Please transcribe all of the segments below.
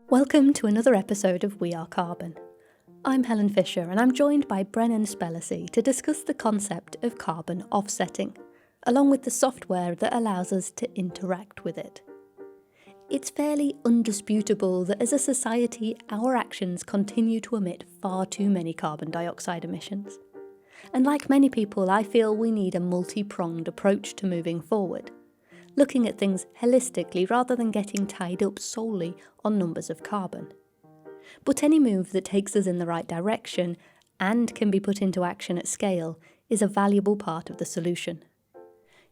Welcome to another episode of We Are Carbon. I'm Helen Fisher and I'm joined by Brennan Spellacy to discuss the concept of carbon offsetting, along with the software that allows us to interact with it. It's fairly undisputable that as a society, our actions continue to emit far too many carbon dioxide emissions. And like many people, I feel we need a multi-pronged approach to moving forward, looking at things holistically rather than getting tied up solely on numbers of carbon. But any move that takes us in the right direction and can be put into action at scale is a valuable part of the solution.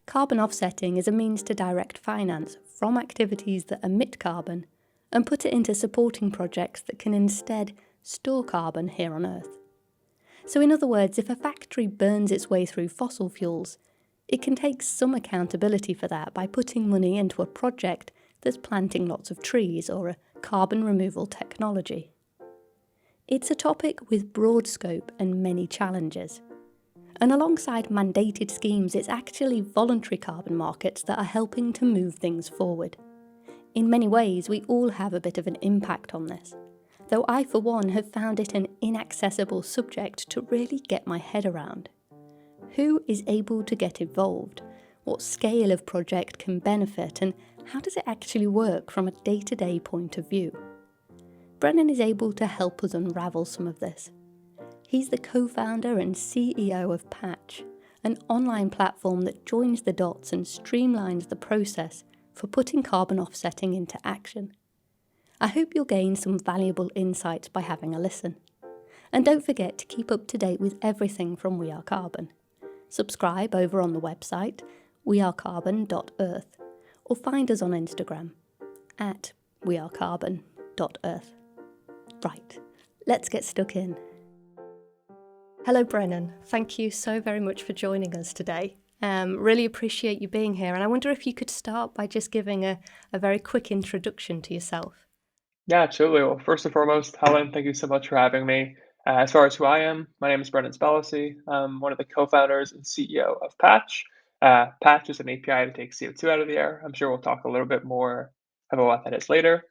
Carbon offsetting is a means to direct finance from activities that emit carbon and put it into supporting projects that can instead store carbon here on Earth. So in other words, if a factory burns its way through fossil fuels, it can take some accountability for that by putting money into a project that's planting lots of trees or a carbon removal technology. It's a topic with broad scope and many challenges. And alongside mandated schemes, it's actually voluntary carbon markets that are helping to move things forward. In many ways, we all have a bit of an impact on this, though I, for one, have found it an inaccessible subject to really get my head around. Who is able to get involved? What scale of project can benefit? And how does it actually work from a day-to-day point of view? Brennan is able to help us unravel some of this. He's the co-founder and CEO of Patch, an online platform that joins the dots and streamlines the process for putting carbon offsetting into action. I hope you'll gain some valuable insights by having a listen. And don't forget to keep up to date with everything from We Are Carbon. Subscribe over on the website, wearecarbon.earth, or find us on Instagram, at wearecarbon.earth. Right, let's get stuck in. Hello Brennan, thank you so very much for joining us today. Really appreciate you being here, and I wonder if you could start by just giving a very quick introduction to yourself. Yeah, absolutely. Well, first and foremost, Helen, thank you so much for having me. As far as who I am, my name is Brennan Spellacy. I'm one of the co-founders and CEO of Patch. Patch is an API to take CO2 out of the air. I'm sure we'll talk a little bit more about what that is later.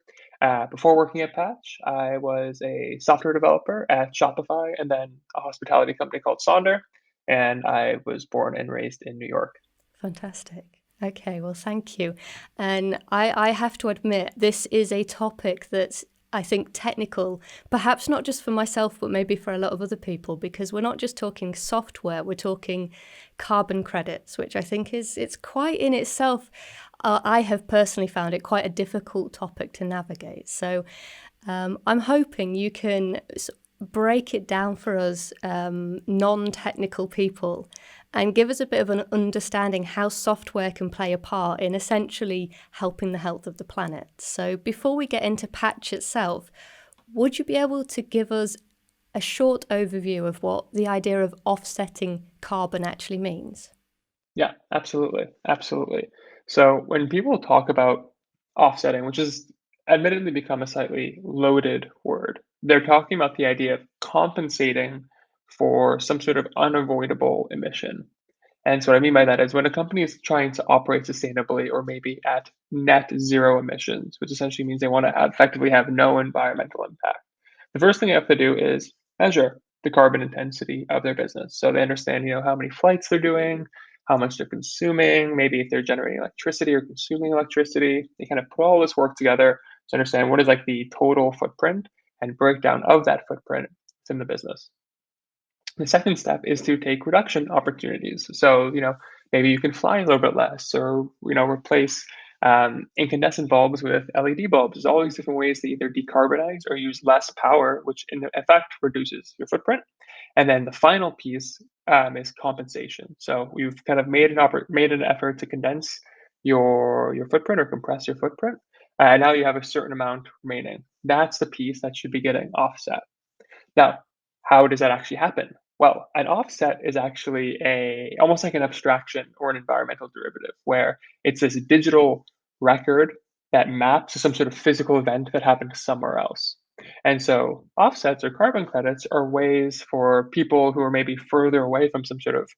Before working at Patch, I was a software developer at Shopify and then a hospitality company called Sonder. And I was born and raised in New York. Fantastic. Okay, well, thank you. And I have to admit, this is a topic that's, I think, technical, perhaps not just for myself, but maybe for a lot of other people, because we're not just talking software, we're talking carbon credits, which I think it's quite in itself, I have personally found it quite a difficult topic to navigate. So I'm hoping you can break it down for us non-technical people and give us a bit of an understanding how software can play a part in essentially helping the health of the planet. So before we get into Patch itself, would you be able to give us a short overview of what the idea of offsetting carbon actually means? Yeah, absolutely. Absolutely. So when people talk about offsetting, which is admittedly become a slightly loaded word, they're talking about the idea of compensating for some sort of unavoidable emission. And so what I mean by that is when a company is trying to operate sustainably or maybe at net zero emissions, which essentially means they want to effectively have no environmental impact. The first thing they have to do is measure the carbon intensity of their business. So they understand, how many flights they're doing, how much they're consuming, maybe if they're generating electricity or consuming electricity. They kind of put all this work together to understand what is like the total footprint and breakdown of that footprint within the business. The second step is to take reduction opportunities. So, maybe you can fly a little bit less or, replace incandescent bulbs with LED bulbs. There's all these different ways to either decarbonize or use less power, which in effect reduces your footprint. And then the final piece is compensation. So we've kind of made an effort to condense your footprint or compress your footprint. And now you have a certain amount remaining. That's the piece that should be getting offset. Now, how does that actually happen? Well, an offset is actually almost like an abstraction or an environmental derivative, where it's this digital record that maps to some sort of physical event that happened somewhere else. And so offsets or carbon credits are ways for people who are maybe further away from some sort of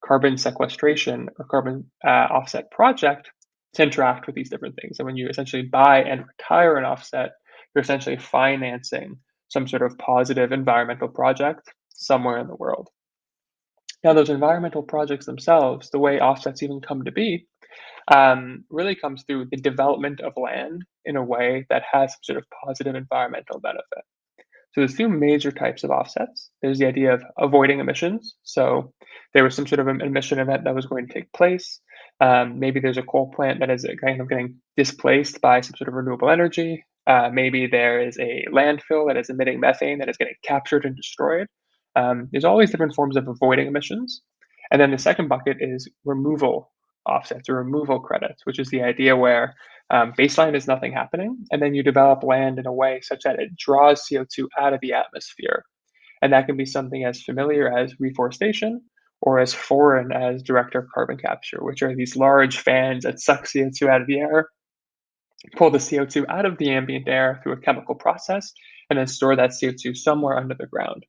carbon sequestration or carbon offset project to interact with these different things. And when you essentially buy and retire an offset, you're essentially financing some sort of positive environmental project somewhere in the world. Now, those environmental projects themselves, the way offsets even come to be, really comes through the development of land in a way that has some sort of positive environmental benefit. So there's two major types of offsets. There's the idea of avoiding emissions. So there was some sort of an emission event that was going to take place. Maybe there's a coal plant that is kind of getting displaced by some sort of renewable energy. Maybe there is a landfill that is emitting methane that is getting captured and destroyed. There's all these different forms of avoiding emissions. And then the second bucket is removal offsets or removal credits, which is the idea where baseline is nothing happening, and then you develop land in a way such that it draws CO2 out of the atmosphere. And that can be something as familiar as reforestation or as foreign as direct air carbon capture, which are these large fans that suck CO2 out of the air, pull the CO2 out of the ambient air through a chemical process, and then store that CO2 somewhere under the ground.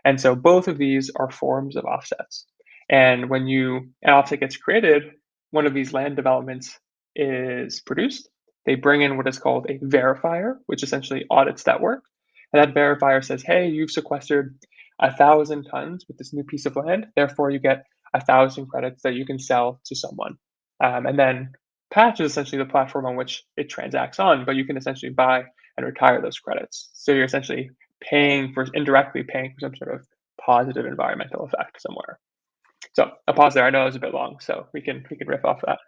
And so both of these are forms of offsets. And when an offset gets created, one of these land developments is produced. They bring in what is called a verifier, which essentially audits that work. And that verifier says, hey, you've sequestered 1,000 tons with this new piece of land. Therefore, you get 1,000 credits that you can sell to someone. And then Patch is essentially the platform on which it transacts on, but you can essentially buy and retire those credits. So you're essentially indirectly paying for some sort of positive environmental effect somewhere. So a pause there. I know it was a bit long, so we can riff off that.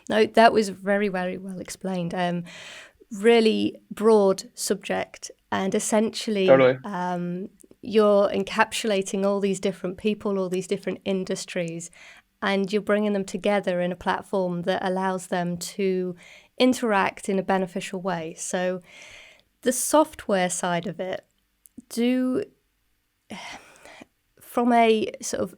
No, that was very, very well explained. Really broad subject, and essentially Totally. you're encapsulating all these different people, all these different industries, and you're bringing them together in a platform that allows them to interact in a beneficial way. So the software side of it, from a sort of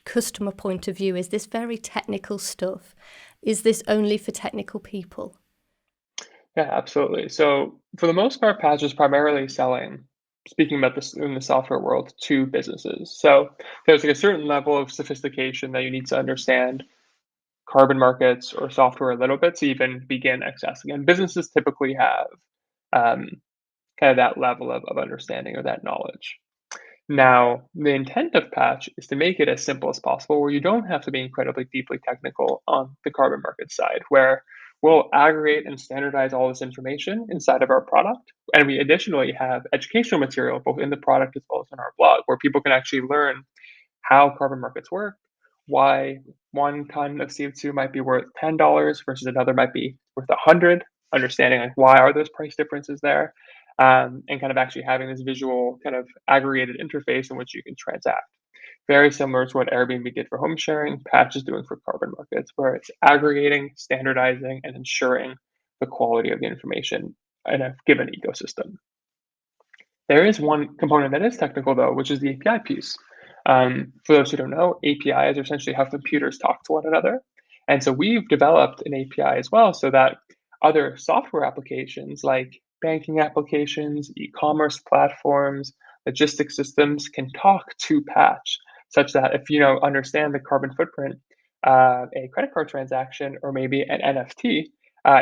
customer point of view, is this very technical stuff? Is this only for technical people? Yeah, absolutely. So for the most part, Patch is primarily selling, speaking about this in the software world, to businesses. So there's like a certain level of sophistication that you need to understand carbon markets or software a little bit to even begin accessing. And businesses typically have um, kind of that level of understanding or that knowledge. Now, the intent of Patch is to make it as simple as possible, where you don't have to be incredibly deeply technical on the carbon market side, where we'll aggregate and standardize all this information inside of our product. And we additionally have educational material both in the product as well as in our blog, where people can actually learn how carbon markets work, why 1 ton of CO2 might be worth $10 versus another might be worth 100, understanding like why are those price differences there, and kind of actually having this visual kind of aggregated interface in which you can transact. Very similar to what Airbnb did for home sharing, Patch is doing for carbon markets, where it's aggregating, standardizing, and ensuring the quality of the information in a given ecosystem. There is one component that is technical, though, which is the API piece. For those who don't know, APIs are essentially how computers talk to one another. And so we've developed an API as well so that other software applications like banking applications, e-commerce platforms, logistics systems can talk to Patch, such that if you understand the carbon footprint of a credit card transaction or maybe an NFT,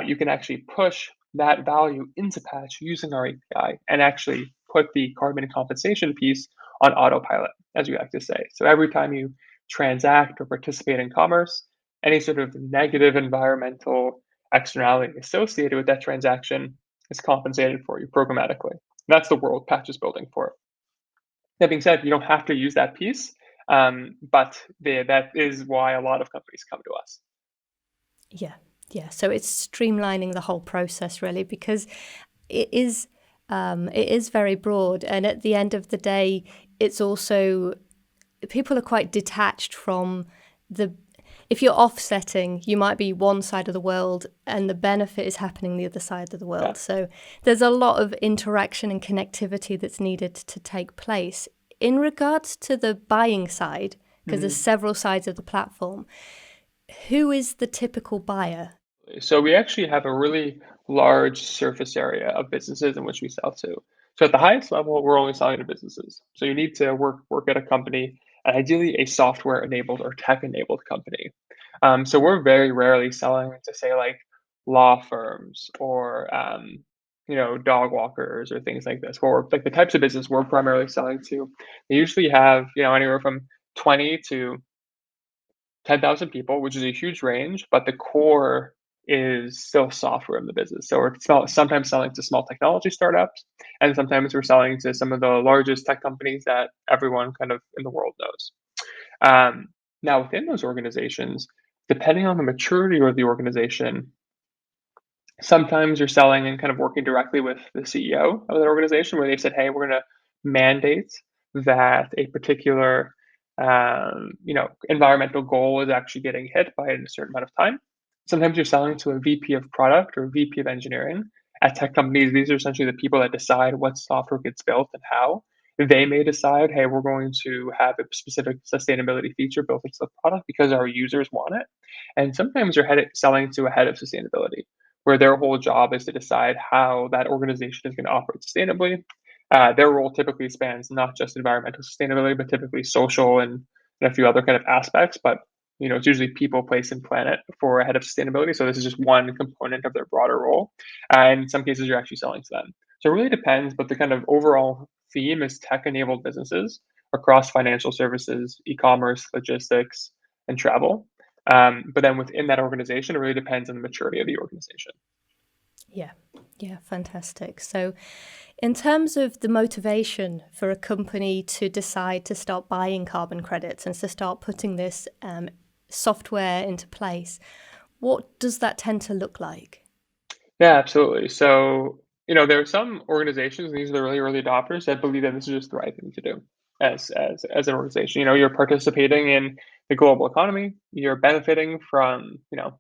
you can actually push that value into Patch using our API and actually put the carbon compensation piece on autopilot, as we like to say. So every time you transact or participate in commerce, any sort of negative environmental externality associated with that transaction is compensated for you programmatically. That's the world Patch is building for. That being said, you don't have to use that piece, but that is why a lot of companies come to us. Yeah, yeah. So it's streamlining the whole process really, because it is very broad, and at the end of the day, it's also people are quite detached from the. If you're offsetting, you might be one side of the world and the benefit is happening the other side of the world. Yeah. So there's a lot of interaction and connectivity that's needed to take place. In regards to the buying side, because there's several sides of the platform, who is the typical buyer? So we actually have a really large surface area of businesses in which we sell to. So at the highest level, we're only selling to businesses. So you need to work at a company, and ideally a software enabled or tech enabled company. So we're very rarely selling to say like law firms or dog walkers or things like this, or like the types of business we're primarily selling to, they usually have, anywhere from 20 to 10,000 people, which is a huge range, but the core is still software in the business. So we're sometimes selling to small technology startups, and sometimes we're selling to some of the largest tech companies that everyone kind of in the world knows. Now, within those organizations, depending on the maturity of the organization, sometimes you're selling and kind of working directly with the CEO of that organization where they said, hey, we're going to mandate that a particular environmental goal is actually getting hit by in a certain amount of time. Sometimes you're selling to a VP of product or VP of engineering. At tech companies, these are essentially the people that decide what software gets built and how. They may decide, hey, we're going to have a specific sustainability feature built into the product because our users want it. And sometimes you're selling to a head of sustainability where their whole job is to decide how that organization is going to operate sustainably. Their role typically spans not just environmental sustainability, but typically social and a few other kind of aspects. But it's usually people, place, and planet for a head of sustainability. So this is just one component of their broader role. And in some cases, you're actually selling to them. So it really depends, but the kind of overall theme is tech-enabled businesses across financial services, e-commerce, logistics, and travel. But then within that organization, it really depends on the maturity of the organization. Yeah, fantastic. So in terms of the motivation for a company to decide to start buying carbon credits and to start putting this software into place, what does that tend to look like? Yeah, absolutely. So, there are some organizations, and these are the really early adopters, that believe that this is just the right thing to do as an organization. You're participating in the global economy, you're benefiting from, a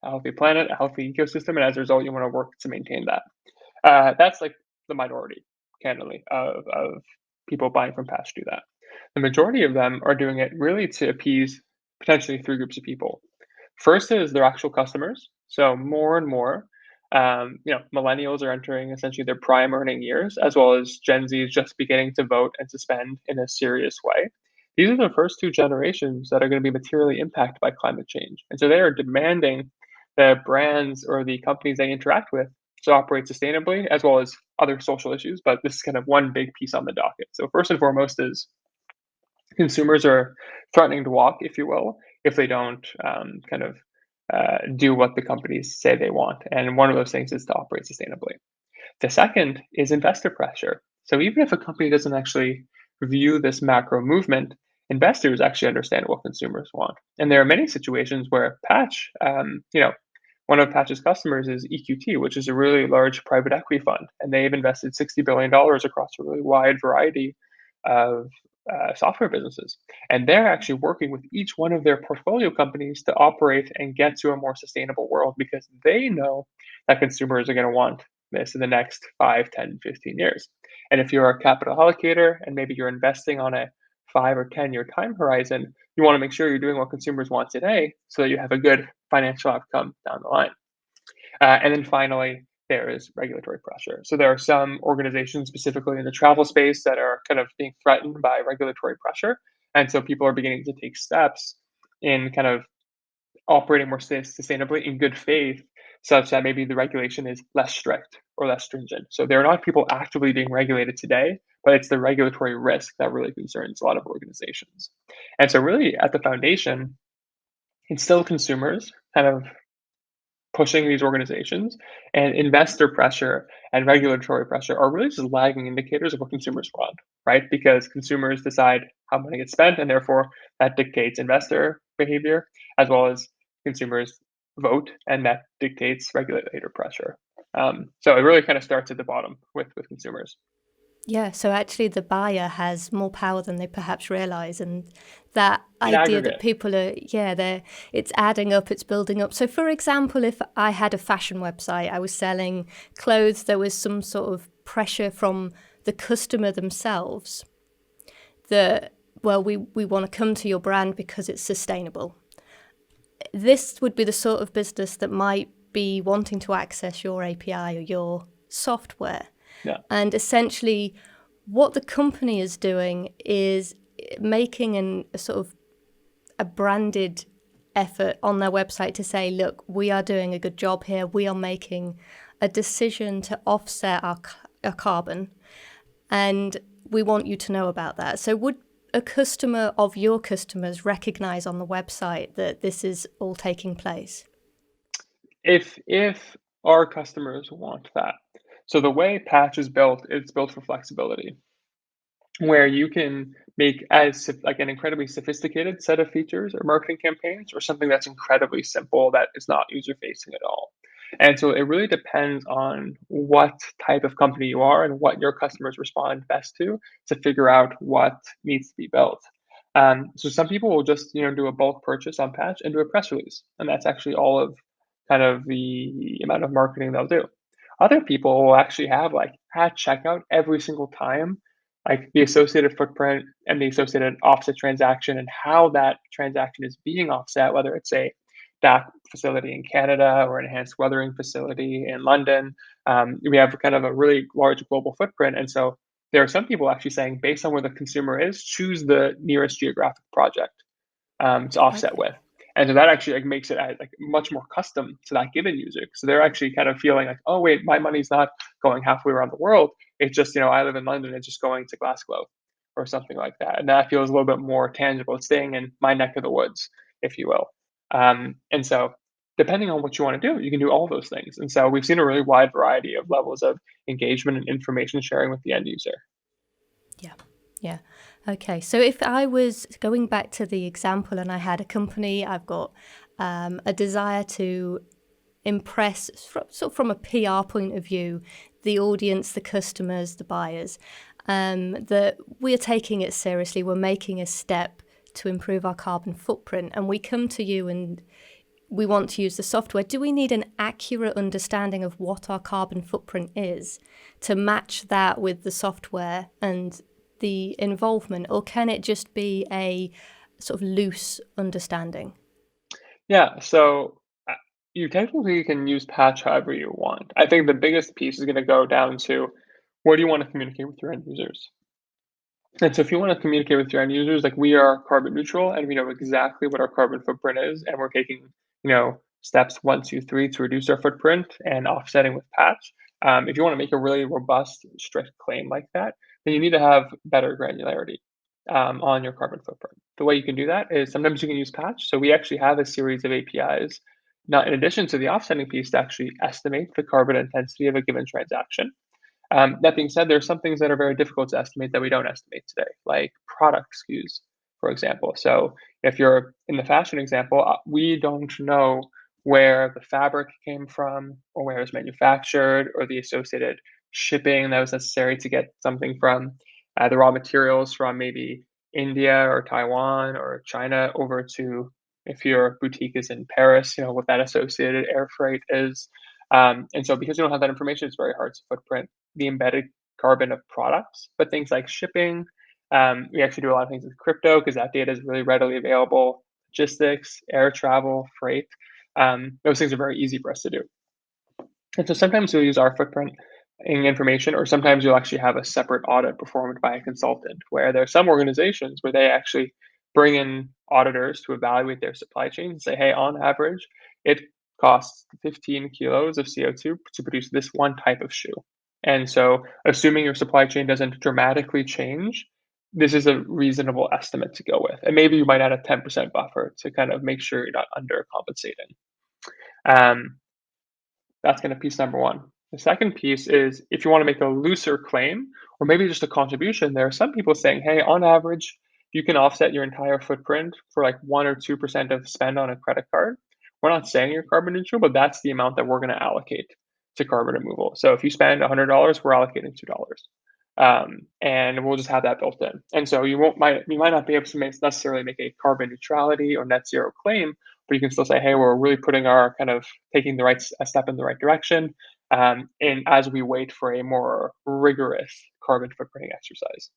healthy planet, a healthy ecosystem, and as a result, you want to work to maintain that. That's like the minority, candidly, of people buying from Patch do that. The majority of them are doing it really to appease potentially three groups of people. First is their actual customers. So more and more, millennials are entering essentially their prime earning years, as well as Gen Z is just beginning to vote and to spend in a serious way. These are the first two generations that are going to be materially impacted by climate change. And so they are demanding the brands or the companies they interact with to operate sustainably, as well as other social issues. But this is kind of one big piece on the docket. So first and foremost is consumers are threatening to walk, if you will, if they don't do what the companies say they want. And one of those things is to operate sustainably. The second is investor pressure. So even if a company doesn't actually view this macro movement, investors actually understand what consumers want. And there are many situations where Patch, one of Patch's customers is EQT, which is a really large private equity fund, and they've invested $60 billion across a really wide variety of software businesses. And they're actually working with each one of their portfolio companies to operate and get to a more sustainable world because they know that consumers are going to want this in the next 5, 10, 15 years. And if you're a capital allocator and maybe you're investing on a 5 or 10-year time horizon, you want to make sure you're doing what consumers want today so that you have a good financial outcome down the line. And then finally, there is regulatory pressure. So there are some organizations, specifically in the travel space, that are kind of being threatened by regulatory pressure. And so people are beginning to take steps in kind of operating more sustainably in good faith, such that maybe the regulation is less strict or less stringent. So there are not people actively being regulated today, but it's the regulatory risk that really concerns a lot of organizations. And so really at the foundation, it's still consumers kind of pushing these organizations, and investor pressure and regulatory pressure are really just lagging indicators of what consumers want, right? Because consumers decide how money gets spent, and therefore that dictates investor behavior, as well as consumers vote, and that dictates regulator pressure. So it really kind of starts at the bottom with consumers. Yeah, so actually the buyer has more power than they perhaps realize, and that In idea that aggregate, people are, it's adding up, it's building up. So for example, if I had a fashion website, I was selling clothes, there was some sort of pressure from the customer themselves that, well, we want to come to your brand because it's sustainable. This would be the sort of business that might be wanting to access your API or your software. yeah. And essentially, what the company is doing is making a sort of a branded effort on their website to say, look, we are doing a good job here. We are making a decision to offset our carbon, and we want you to know about that. So would a customer of your customers recognize on the website that this is all taking place? If our customers want that. So the way Patch is built, it's built for flexibility, where you can make like an incredibly sophisticated set of features or marketing campaigns, or something that's incredibly simple that is not user facing at all. And so it really depends on what type of company you are and what your customers respond best to figure out what needs to be built. So some people will just do a bulk purchase on Patch and do a press release, and that's actually all of kind of the amount of marketing they'll do. Other people will actually have like at checkout every single time, like the associated footprint and the associated offset transaction and how that transaction is being offset, whether it's a DAC facility in Canada or an enhanced weathering facility in London. We have kind of a really large global footprint. And so there are some people actually saying, based on where the consumer is, choose the nearest geographic project to offset Okay. with. And so that actually like makes it like much more custom to that given user. So they're actually kind of feeling like, oh wait, my money's not going halfway around the world. It's just, I live in London, it's just going to Glasgow or something like that. And that feels a little bit more tangible. It's staying in my neck of the woods, if you will. And so depending on what you want to do, you can do all those things. And so we've seen a really wide variety of levels of engagement and information sharing with the end user. Yeah. Yeah. Okay. So if I was going back to the example and I had a company, I've got a desire to impress, sort of from a PR point of view, the audience, the customers, the buyers, that we're taking it seriously. We're making a step to improve our carbon footprint. And we come to you and we want to use the software. Do we need an accurate understanding of what our carbon footprint is to match that with the software and the involvement, or can it just be a sort of loose understanding? Yeah, so you technically can use Patch however you want. I think the biggest piece is going to go down to where do you want to communicate with your end users? And so if you want to communicate with your end users, like we are carbon neutral and we know exactly what our carbon footprint is, and we're taking, steps 1, 2, 3 to reduce our footprint and offsetting with Patch. If you want to make a really robust, strict claim like that, then you need to have better granularity on your carbon footprint. The way you can do that is sometimes you can use Patch. So we actually have a series of APIs, not in addition to the offsetting piece, to actually estimate the carbon intensity of a given transaction. That being said, there are some things that are very difficult to estimate that we don't estimate today, like product SKUs, for example. So if you're in the fashion example, we don't know where the fabric came from or where it was manufactured or the associated shipping that was necessary to get something from the raw materials from maybe India or Taiwan or China over to, if your boutique is in Paris, what that associated air freight is. And so because we don't have that information, it's very hard to footprint the embedded carbon of products. But things like shipping, we actually do a lot of things with crypto because that data is really readily available. Logistics, air travel, freight, those things are very easy for us to do. And so sometimes you'll use our footprint in information, or sometimes you'll actually have a separate audit performed by a consultant, where there are some organizations where they actually bring in auditors to evaluate their supply chain and say, hey, on average, it costs 15 kilos of CO2 to produce this one type of shoe. And so, assuming your supply chain doesn't dramatically change, this is a reasonable estimate to go with. And maybe you might add a 10% buffer to kind of make sure you're not undercompensating. Um, that's kind of piece number one. The second piece is if you want to make a looser claim or maybe just a contribution, there are some people saying, hey, on average, you can offset your entire footprint for like 1 or 2% of spend on a credit card. We're not saying you're carbon neutral, but that's the amount that we're going to allocate to carbon removal. So if you spend $100, we're allocating $2. And we'll just have that built in. And so you might not be able to necessarily make a carbon neutrality or net zero claim, but you can still say, hey, we're really putting our kind of taking a step in the right direction. And as we wait for a more rigorous carbon footprinting exercise.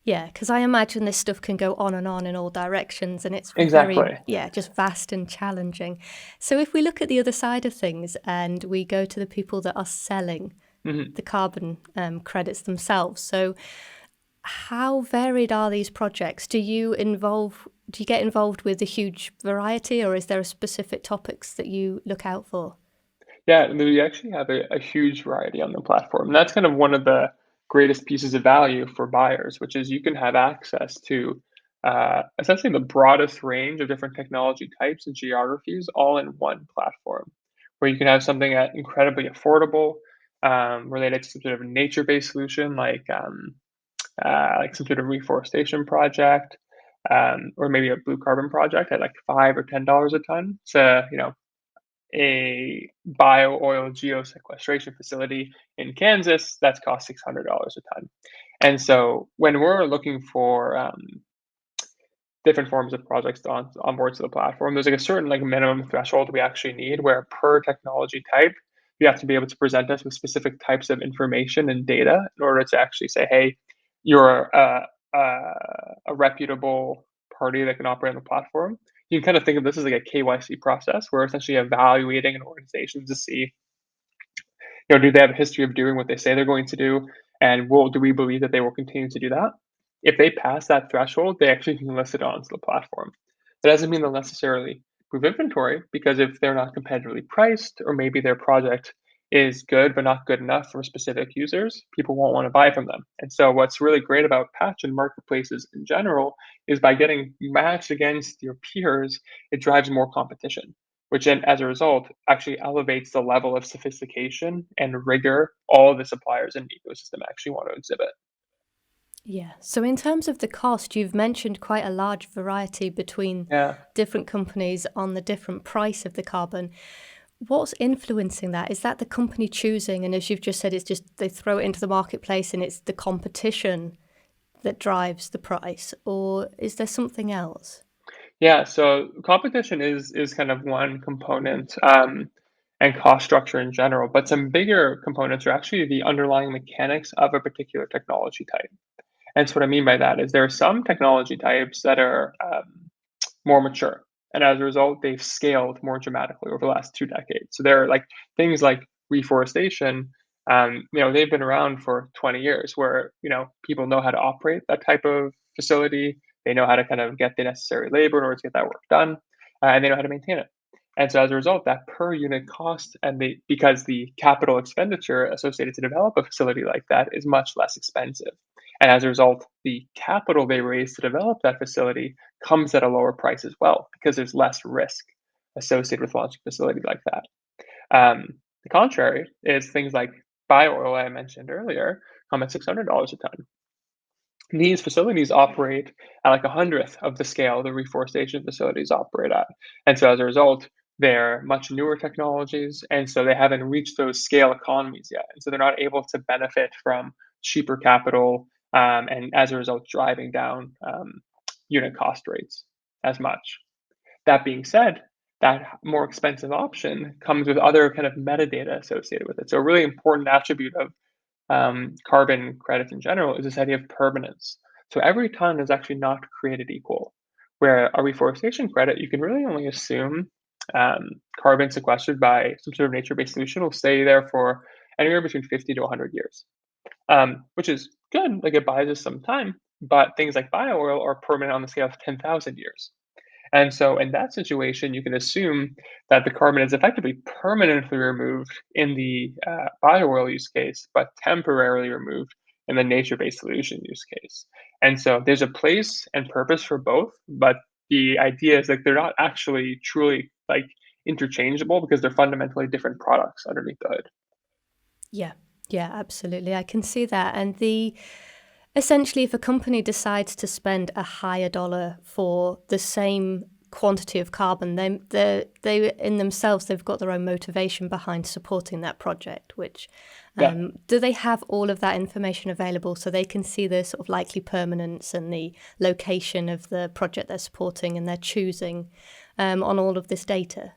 Yeah, because I imagine this stuff can go on and on in all directions, and it's very, Exactly. just vast and challenging. So if we look at the other side of things and we go to the people that are selling Mhm. the carbon credits themselves, so how varied are these projects? Do you get involved with a huge variety, or is there specific topics that you look out for? Yeah, and we actually have a huge variety on the platform. And that's kind of one of the greatest pieces of value for buyers, which is you can have access to essentially the broadest range of different technology types and geographies all in one platform, where you can have something at incredibly affordable, related to some sort of nature-based solution like some sort of reforestation project, or maybe a blue carbon project at like $5 or $10 a ton to, a bio oil geosequestration facility in Kansas that's cost $600 a ton. And so when we're looking for different forms of projects on board to the platform, there's like a certain like minimum threshold we actually need where per technology type, you have to be able to present us with specific types of information and data in order to actually say, hey, you're a reputable party that can operate on the platform. You can kind of think of this as like a KYC process where we're essentially evaluating an organization to see, do they have a history of doing what they say they're going to do? And do we believe that they will continue to do that? If they pass that threshold, they actually can list it onto the platform. That doesn't mean they'll necessarily move inventory because if they're not competitively priced, or maybe their project is good but not good enough for specific users, people won't want to buy from them. And so, what's really great about patch and marketplaces in general is by getting matched against your peers, it drives more competition, which then, as a result, actually elevates the level of sophistication and rigor all of the suppliers in the ecosystem actually want to exhibit. Yeah. So, in terms of the cost, you've mentioned quite a large variety between Yeah. different companies on the different price of the carbon. What's influencing that? Is that the company choosing? And as you've just said, it's just they throw it into the marketplace and it's the competition that drives the price? Or is there something else? Yeah, so competition is kind of one component, and cost structure in general, but some bigger components are actually the underlying mechanics of a particular technology type. And so what I mean by that is there are some technology types that are more mature. And as a result, they've scaled more dramatically over the last 2 decades. So there are like things like reforestation, they've been around for 20 years where, people know how to operate that type of facility. They know how to kind of get the necessary labor in order to get that work done, and they know how to maintain it. And so as a result, that per unit cost because the capital expenditure associated to develop a facility like that is much less expensive. And as a result, the capital they raise to develop that facility comes at a lower price as well because there's less risk associated with launching a facility like that. The contrary is things like bio oil I mentioned earlier come at $600 a ton. These facilities operate at like a hundredth of the scale the reforestation facilities operate at. And so as a result, they're much newer technologies. And so they haven't reached those scale economies yet. And so they're not able to benefit from cheaper capital, and as a result, driving down unit cost rates as much. That being said, that more expensive option comes with other kind of metadata associated with it. So a really important attribute of carbon credits in general is this idea of permanence. So every ton is actually not created equal. Where a reforestation credit, you can really only assume carbon sequestered by some sort of nature-based solution will stay there for anywhere between 50 to 100 years, which is good. Like it buys us some time. But things like bio-oil are permanent on the scale of 10,000 years. And so in that situation, you can assume that the carbon is effectively permanently removed in the bio-oil use case, but temporarily removed in the nature-based solution use case. And so there's a place and purpose for both, but the idea is like they're not actually truly like interchangeable because they're fundamentally different products underneath the hood. Yeah, yeah, absolutely. I can see that. And the essentially, if a company decides to spend a higher dollar for the same quantity of carbon, they in themselves they've got their own motivation behind supporting that project. Which Yeah. do they have all of that information available so they can see the sort of likely permanence and the location of the project they're supporting, and they're choosing on all of this data?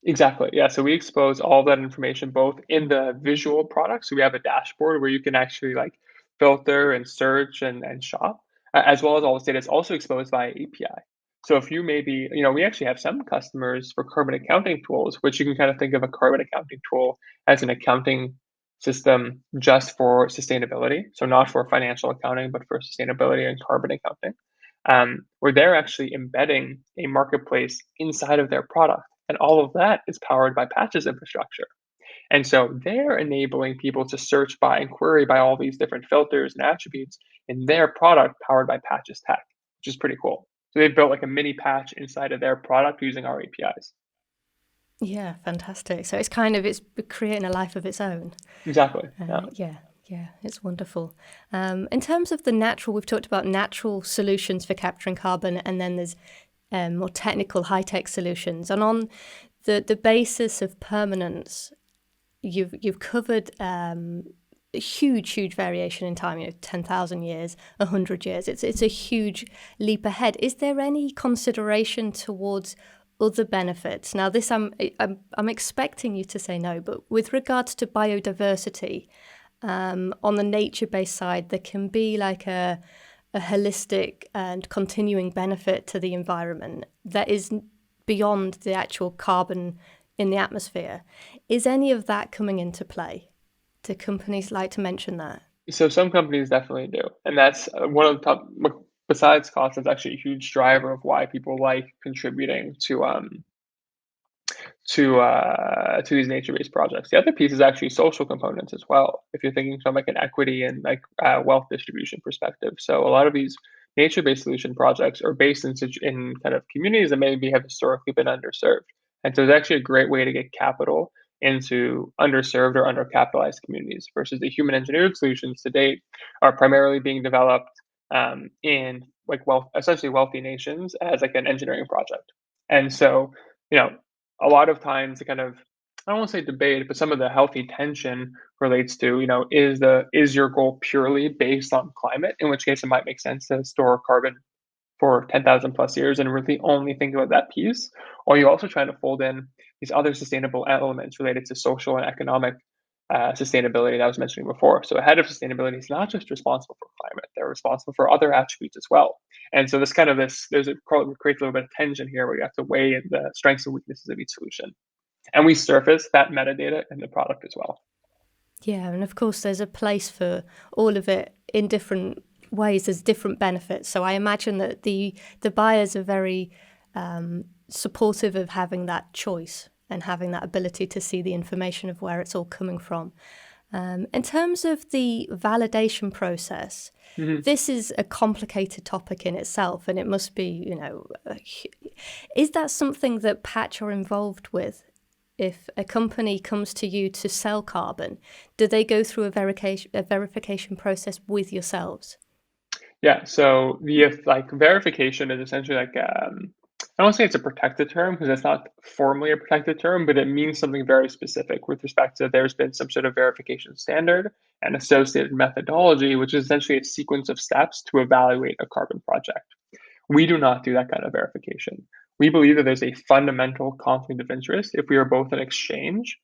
Exactly. Yeah. So we expose all that information both in the visual product. So we have a dashboard where you can actually like filter and search and shop, as well as all this data is also exposed via API. So if you maybe, we actually have some customers for carbon accounting tools, which you can kind of think of a carbon accounting tool as an accounting system just for sustainability. So not for financial accounting, but for sustainability and carbon accounting, where they're actually embedding a marketplace inside of their product. And all of that is powered by Patch's infrastructure. And so they're enabling people to search by and query by all these different filters and attributes in their product powered by Patch's tech, which is pretty cool. So they've built like a mini patch inside of their product using our APIs. Yeah, fantastic. So it's creating a life of its own. Exactly. Yeah. Yeah, yeah, it's wonderful. In terms of we've talked about natural solutions for capturing carbon, and then there's more technical, high-tech solutions. And on the basis of permanence, you've covered a huge variation in time. 10,000 years, 100 years. It's a huge leap ahead. Is there any consideration towards other benefits? Now, this I'm expecting you to say no, but with regards to biodiversity, on the nature-based side, there can be like a holistic and continuing benefit to the environment that is beyond the actual carbon in the atmosphere. Is any of that coming into play? Do companies like to mention that? So some companies definitely do, and that's one of the top. Besides cost, it's actually a huge driver of why people like contributing to these nature-based projects. The other piece is actually social components as well. If you're thinking from like an equity and like wealth distribution perspective, so a lot of these nature-based solution projects are based in kind of communities that maybe have historically been underserved, and so it's actually a great way to get capital into underserved or undercapitalized communities versus the human engineered solutions to date are primarily being developed in like essentially wealthy nations as like an engineering project. And so, you know, a lot of times the kind of I don't want to say debate, but some of the healthy tension relates to, is your goal purely based on climate, in which case it might make sense to store carbon for 10,000 plus years and really only think about that piece? Or are you also trying to fold in these other sustainable elements related to social and economic sustainability that I was mentioning before? So, ahead of sustainability is not just responsible for climate; they're responsible for other attributes as well. And so, creates a little bit of tension here, where you have to weigh in the strengths and weaknesses of each solution, and we surface that metadata in the product as well. Yeah, and of course, there's a place for all of it in different ways. There's different benefits. So I imagine that the buyers are very supportive of having that choice and having that ability to see the information of where it's all coming from. In terms of the validation process, Mhm. this is a complicated topic in itself, and it must be, is that something that Patch are involved with? If a company comes to you to sell carbon, do they go through a verification process with yourselves? Yeah, so the like verification is essentially like I don't say it's a protected term because it's not formally a protected term, but it means something very specific with respect to there's been some sort of verification standard and associated methodology, which is essentially a sequence of steps to evaluate a carbon project. We do not do that kind of verification. We believe that there's a fundamental conflict of interest if we are both an exchange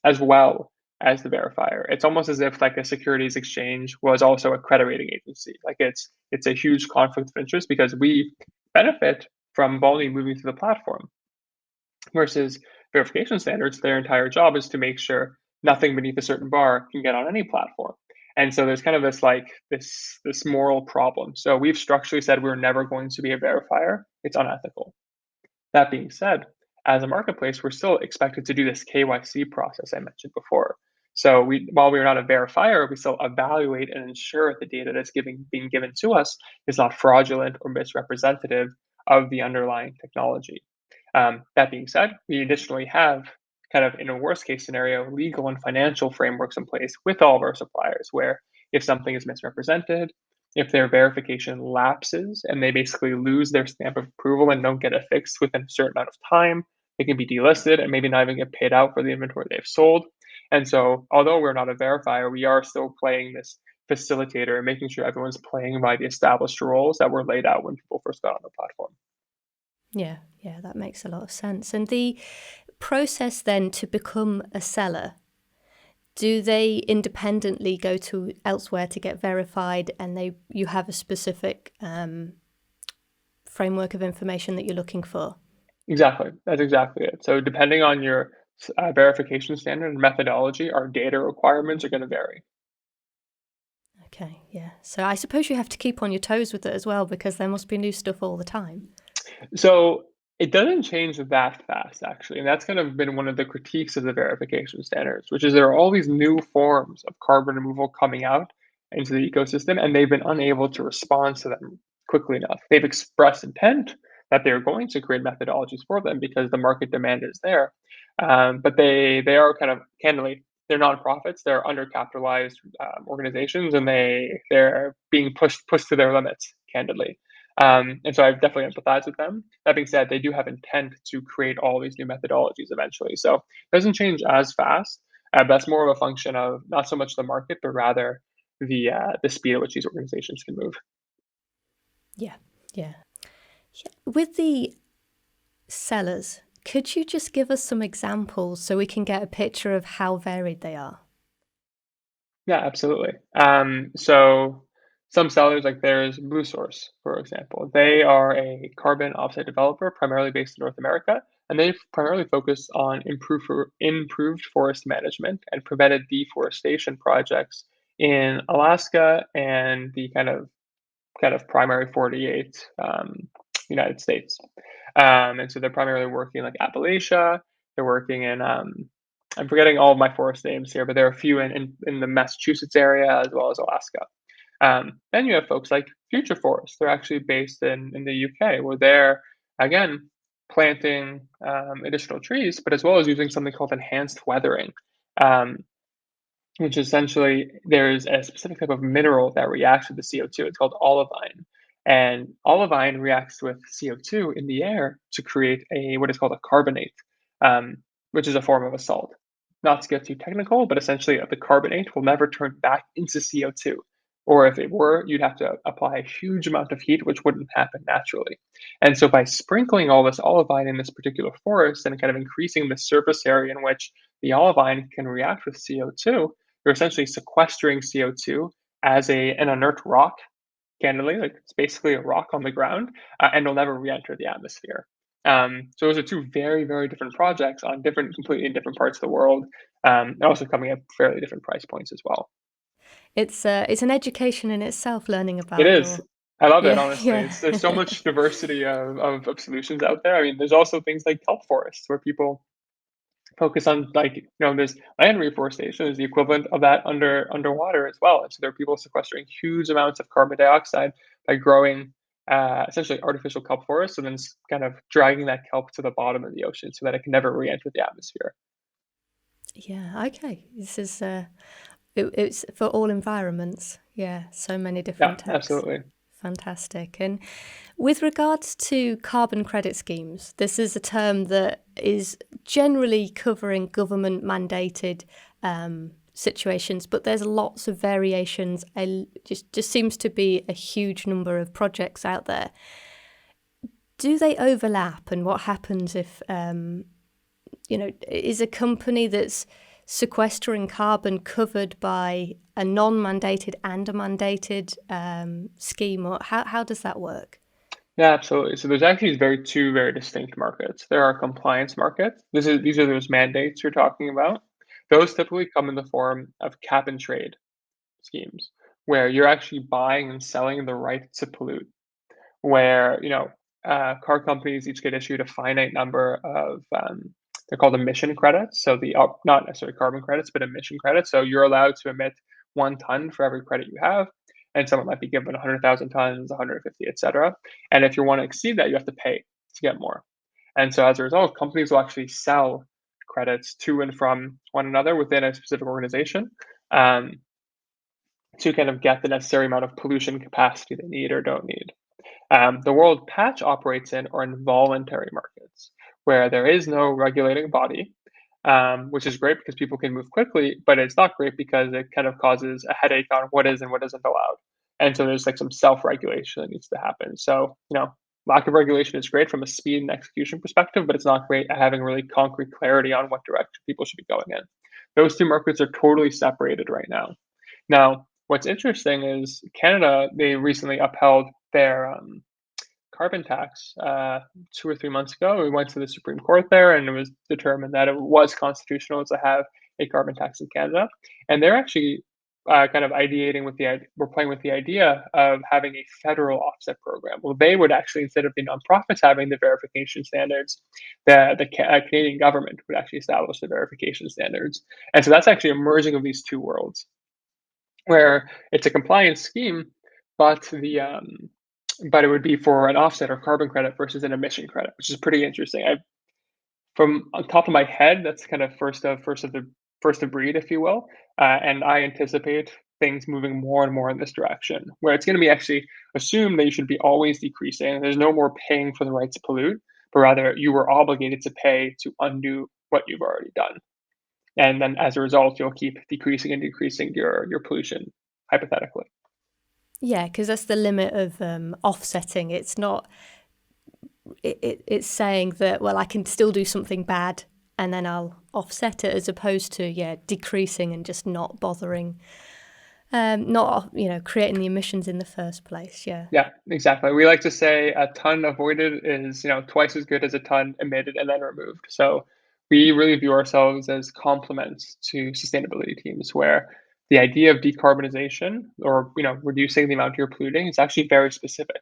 as well as the verifier. It's almost as if like a securities exchange was also a credit rating agency. Like it's a huge conflict of interest because we benefit from volume moving to the platform versus verification standards. Their entire job is to make sure nothing beneath a certain bar can get on any platform. And so there's kind of this moral problem. So we've structurally said we're never going to be a verifier. It's unethical. That being said, as a marketplace, we're still expected to do this KYC process I mentioned before. So while we are not a verifier, we still evaluate and ensure the data that's being given to us is not fraudulent or misrepresentative of the underlying technology. That being said, we additionally have kind of in a worst case scenario, legal and financial frameworks in place with all of our suppliers where if something is misrepresented, if their verification lapses and they basically lose their stamp of approval and don't get it fixed within a certain amount of time, they can be delisted and maybe not even get paid out for the inventory they've sold. And so, although we're not a verifier, we are still playing this facilitator and making sure everyone's playing by the established rules that were laid out when people first got on the platform. Yeah, yeah, that makes a lot of sense. And the process then to become a seller, do they independently go to elsewhere to get verified, and you have a specific framework of information that you're looking for? Exactly. That's exactly it. So, depending on your verification standard and methodology, our data requirements are going to vary. Okay, yeah. So I suppose you have to keep on your toes with it as well because there must be new stuff all the time. So It doesn't change that fast, actually, and that's kind of been one of the critiques of the verification standards, which is there are all these new forms of carbon removal coming out into the ecosystem, and they've been unable to respond to them quickly enough. They've expressed intent that they're going to create methodologies for them because the market demand is there, but they are kind of candidly they're nonprofits, they're undercapitalized organizations, and they're being pushed to their limits, candidly. And so I've definitely empathized with them. That being said, they do have intent to create all these new methodologies eventually. So it doesn't change as fast. But that's more of a function of not so much the market, but rather the speed at which these organizations can move. Yeah, yeah. With the sellers, could you just give us some examples so we can get a picture of how varied they are? Yeah, absolutely. So some sellers, like there's Blue Source, for example. They are a carbon offset developer, primarily based in North America, and they primarily focus on improved forest management and prevented deforestation projects in Alaska and the kind of primary 48 United States. And so they're primarily working like Appalachia. They're working in I'm forgetting all of my forest names here, but there are a few in the Massachusetts area as well as Alaska. Then you have folks like Future Forest. They're actually based in the UK, where they're again planting additional trees, but as well as using something called enhanced weathering. Um, which essentially there's a specific type of mineral that reacts with the CO2. It's called olivine. And olivine reacts with CO2 in the air to create a what is called a carbonate, um, which is a form of a salt. Not to get too technical, but essentially the carbonate will never turn back into CO2. Or if it were, you'd have to apply a huge amount of heat, which wouldn't happen naturally. And so by sprinkling all this olivine in this particular forest and kind of increasing the surface area in which the olivine can react with CO2, you're essentially sequestering CO2 as an inert rock, candidly, like it's basically a rock on the ground, and it'll never re-enter the atmosphere. So those are two very, very different projects on completely different parts of the world, also coming at fairly different price points as well. It's an education in itself learning It about is. your. I love it, Yeah, honestly. yeah. There's so much diversity of solutions out there. I mean, there's also things like kelp forests where people focus on there's land reforestation is the equivalent of that underwater as well. And so there are people sequestering huge amounts of carbon dioxide by growing essentially artificial kelp forests and then kind of dragging that kelp to the bottom of the ocean so that it can never re-enter the atmosphere. Yeah, okay. This is it's for all environments. Yeah, so many Yeah, different techs. absolutely. Fantastic. And with regards to carbon credit schemes, this is a term that is generally covering government mandated situations, but there's lots of variations. Just seems to be a huge number of projects out there. Do they overlap, and what happens if is a company that's sequestering carbon covered by a non-mandated and a mandated scheme, or how does that work? Yeah, absolutely. So there's actually two very distinct markets. There are compliance markets. These are those mandates you're talking about. Those typically come in the form of cap and trade schemes, where you're actually buying and selling the right to pollute. Where car companies each get issued a finite number of they're called emission credits. So not necessarily carbon credits, but emission credits. So you're allowed to emit 1 ton for every credit you have, and someone might be given 100,000 tons, 150, etc. And if you want to exceed that, you have to pay to get more. And so as a result, companies will actually sell credits to and from one another within a specific organization um, to kind of get the necessary amount of pollution capacity they need or don't need. The world patch operates in are in voluntary markets where there is no regulating body, which is great because people can move quickly, but it's not great because it kind of causes a headache on what is and what isn't allowed. And so there's like some self-regulation that needs to happen. So, lack of regulation is great from a speed and execution perspective, but it's not great at having really concrete clarity on what direction people should be going in. Those two markets are totally separated right now. Now, what's interesting is Canada, they recently upheld their carbon tax 2 or 3 months ago. We went to the Supreme Court there, and it was determined that it was constitutional to have a carbon tax in Canada. And they're actually kind of ideating with we're playing with the idea of having a federal offset program. Well, they would actually, instead of the nonprofits having the verification standards, the Canadian government would actually establish the verification standards. And so that's actually a merging of these two worlds, where it's a compliance scheme, but but it would be for an offset or carbon credit versus an emission credit, which is pretty interesting. From on top of my head, that's kind of first of breed, if you will. And I anticipate things moving more and more in this direction, where it's going to be actually assumed that you should be always decreasing. There's no more paying for the right to pollute, but rather you were obligated to pay to undo what you've already done. And then as a result, you'll keep decreasing and decreasing your pollution, hypothetically. Yeah, because that's the limit of offsetting. It's not. It's saying that, well, I can still do something bad and then I'll offset it, as opposed to decreasing and just not bothering, not creating the emissions in the first place. Yeah, exactly. We like to say a ton avoided is, twice as good as a ton emitted and then removed. So we really view ourselves as complements to sustainability teams, where the idea of decarbonization, or, reducing the amount you're polluting, is actually very specific.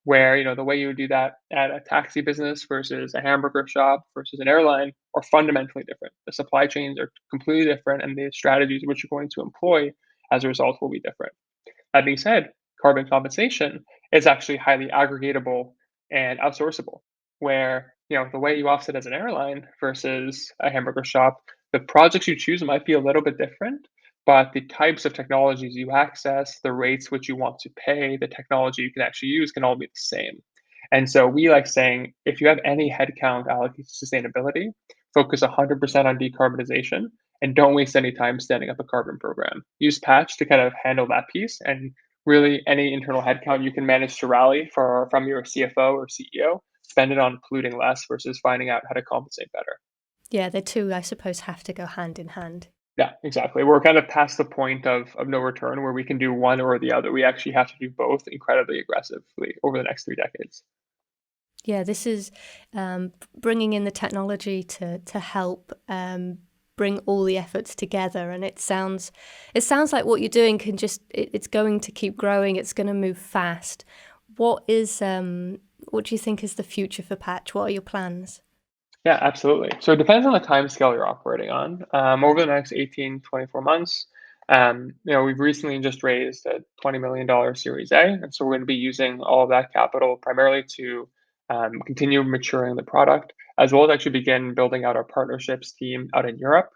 Where, the way you would do that at a taxi business versus a hamburger shop versus an airline are fundamentally different. The supply chains are completely different, and the strategies which you're going to employ as a result will be different. That being said, carbon compensation is actually highly aggregatable and outsourceable, where, the way you offset as an airline versus a hamburger shop, the projects you choose might be a little bit different, but the types of technologies you access, the rates which you want to pay, the technology you can actually use can all be the same. And so we like saying, if you have any headcount allocated to sustainability, focus 100% on decarbonization and don't waste any time standing up a carbon program. Use Patch to kind of handle that piece, and really any internal headcount you can manage to rally from your CFO or CEO, spend it on polluting less versus finding out how to compensate better. Yeah, the two, I suppose, have to go hand in hand. Yeah, exactly. We're kind of past the point of no return where we can do one or the other. We actually have to do both incredibly aggressively over the next 3 decades. Yeah, this is bringing in the technology to help bring all the efforts together, and it sounds like what you're doing it's going to keep growing. It's going to move fast. What do you think is the future for Patch? What are your plans? Yeah, absolutely. So it depends on the time scale you're operating on. Over the next 18, 24 months, we've recently just raised a $20 million Series A. And so we're going to be using all of that capital primarily to continue maturing the product, as well as actually begin building out our partnerships team out in Europe.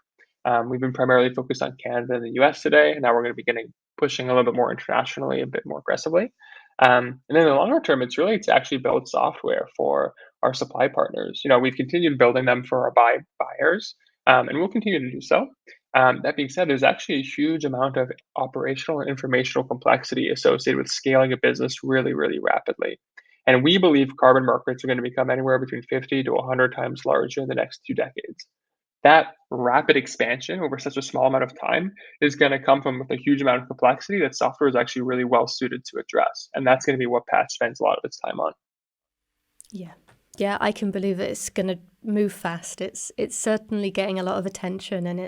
We've been primarily focused on Canada and the US today, and now we're going to be pushing a little bit more internationally, a bit more aggressively. And then in the longer term, it's really to actually build software for our supply partners. We've continued building them for our buyers, and we'll continue to do so. That being said, there's actually a huge amount of operational and informational complexity associated with scaling a business really, really rapidly. And we believe carbon markets are going to become anywhere between 50 to 100 times larger in the next 2 decades. That rapid expansion over such a small amount of time is going to come from with a huge amount of complexity that software is actually really well suited to address. And that's going to be what Patch spends a lot of its time on. Yeah. Yeah, I can believe it's going to move fast. It's certainly getting a lot of attention, and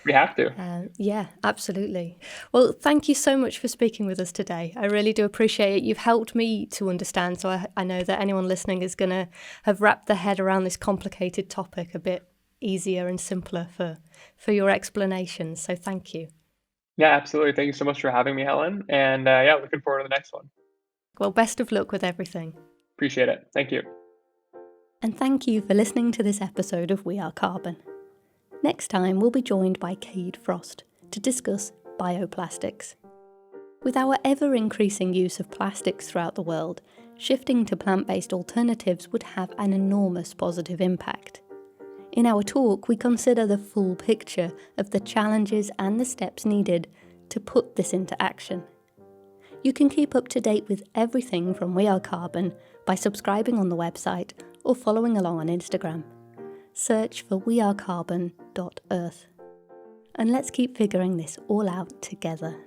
We have to. yeah, absolutely. Well, thank you so much for speaking with us today. I really do appreciate it. You've helped me to understand, so I know that anyone listening is going to have wrapped their head around this complicated topic a bit easier and simpler for your explanations. So thank you. Yeah, absolutely. Thank you so much for having me, Helen. And looking forward to the next one. Well, best of luck with everything. Appreciate it. Thank you. And thank you for listening to this episode of We Are Carbon. Next time, we'll be joined by Cade Frost to discuss bioplastics. With our ever-increasing use of plastics throughout the world, shifting to plant-based alternatives would have an enormous positive impact. In our talk, we consider the full picture of the challenges and the steps needed to put this into action. You can keep up to date with everything from We Are Carbon by subscribing on the website or following along on Instagram. Search for wearecarbon.earth. And let's keep figuring this all out together.